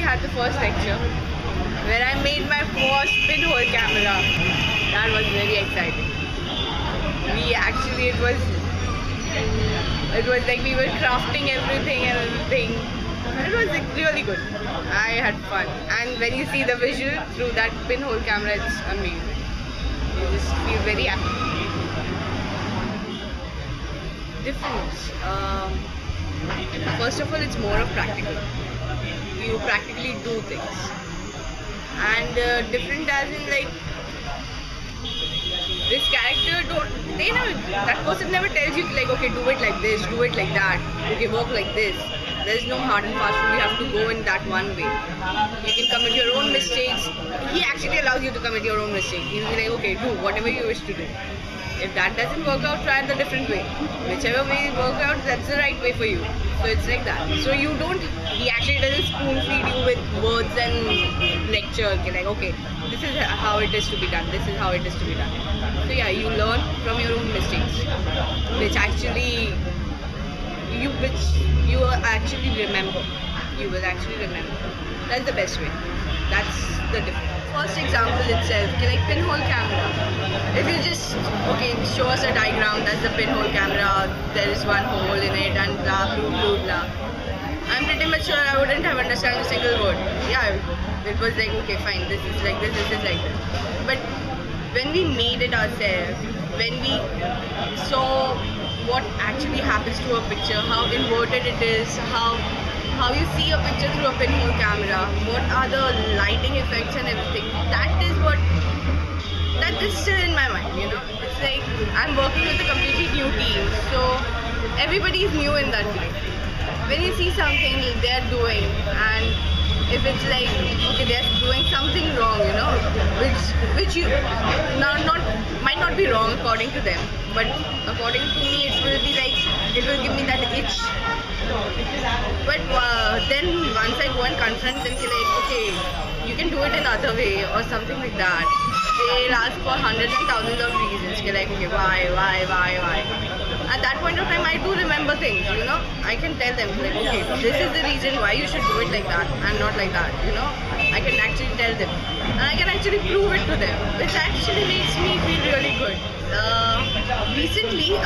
had the first lecture where I made my first pinhole camera. That was very exciting. It was like we were crafting everything and everything. It was like really good. I had fun. And when you see the visual through that pinhole camera, it's amazing. You just feel very happy. Difference. First of all, it's more of practical. You practically do things. And different as in like, this character that person never tells you like, okay, do it like this, do it like that, okay, walk like this. There's no hard and fast rule. You have to go in that one way. You can commit your own mistakes. He actually allows you to commit your own mistakes. He'll be like, okay, do whatever you wish to do. If that doesn't work out, try the different way. Whichever way it works out, that's the right way for you. So it's like that. So he actually doesn't spoon feed you with words and lecture. Like, okay, this is how it is to be done. This is how it is to be done. So yeah, you learn from your own mistakes, which you will actually remember. You will actually remember. That's the best way. That's the difference. First example itself, like pinhole camera. If you just, okay, show us a diagram, that's the pinhole camera, there is one hole in it and blah, blah, blah, blah. I'm pretty much sure I wouldn't have understood a single word. Yeah, it was like, okay, fine, this is like this, this is like this. But when we made it ourselves, when we saw what actually happens to a picture, how inverted it is, how you see a picture through a pinhole camera, what are the lighting effects and everything, that is still in my mind, you know. It's like I'm working with a completely new team, so everybody is new in that way. When you see something they're doing, and if it's like, okay, they're doing something wrong, you know, which you might not be wrong according to them, but according to me it will be like, it will give me that itch. But then once I go and confront them, like, okay, you can do it in other way or something like that, they'll ask for hundreds and thousands of reasons. Like, okay, why? At that point of time, I do remember things, you know. I can tell them, like, okay, this is the reason why you should do it like that and not like that, you know. I can actually tell them, and I can actually prove it to them, which actually makes me feel really good. Recently,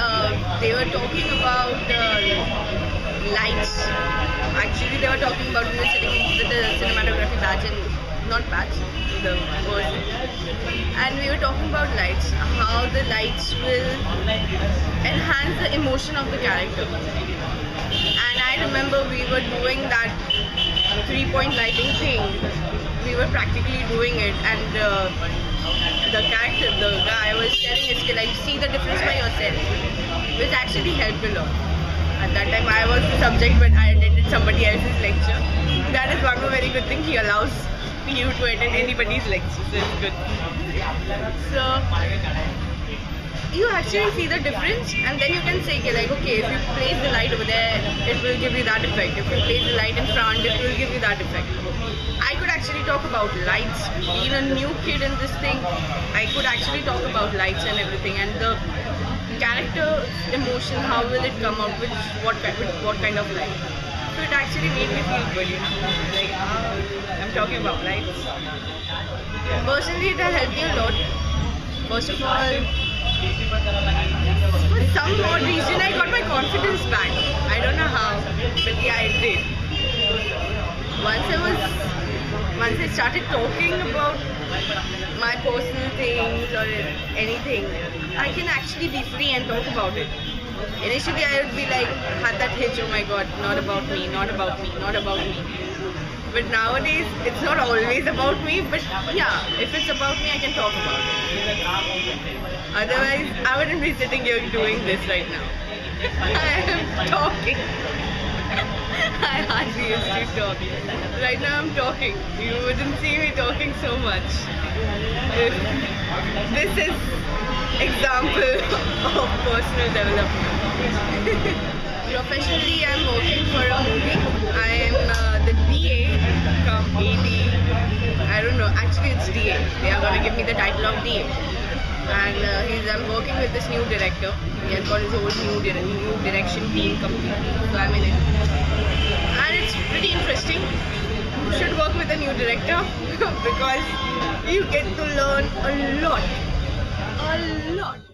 they were talking about lights. Actually, they were talking about, we were sitting with the cinematography batch and not batch, the person, and we were talking about lights, how the lights will enhance the emotion of the character. And I remember we were doing that 3-point lighting thing. We were practically doing it, and the character, the guy was telling us, like, see the difference by yourself, which actually helped a lot. At that time I was the subject, but I attended somebody else's lecture. That is one very good thing, he allows you to attend anybody's lecture, so it's good. So you actually see the difference, and then you can say, like, okay, if you place the light over there, it will give you that effect. If you place the light in front, it will give you that effect. I could actually talk about lights. Being a new kid in this thing, I could actually talk about lights and everything, and the character emotion, how will it come out, with what kind of light. So it actually made me feel good, you know, like, I'm talking about lights. Personally, it has helped me a lot. First of all, for some odd reason, I got my confidence back. I don't know how, but yeah, I did. Once I started talking about my personal things or anything, I can actually be free and talk about it. Initially, I would be like, had that hitch, oh my god, not about me, not about me, not about me. But nowadays, it's not always about me, but yeah, if it's about me, I can talk about it. Otherwise, I wouldn't be sitting here doing this right now. I am talking. I hardly used to talk. Right now I'm talking. You wouldn't see me talking so much. This is example of personal development. Professionally, I'm working for a movie. I am the DA, come AD. I don't know. Actually, it's DA. They are gonna give me the title of DA. And I'm working with this new director. He has got his whole new direction team completely. So I'm in it. And it's pretty interesting. You should work with director because you get to learn a lot. A lot.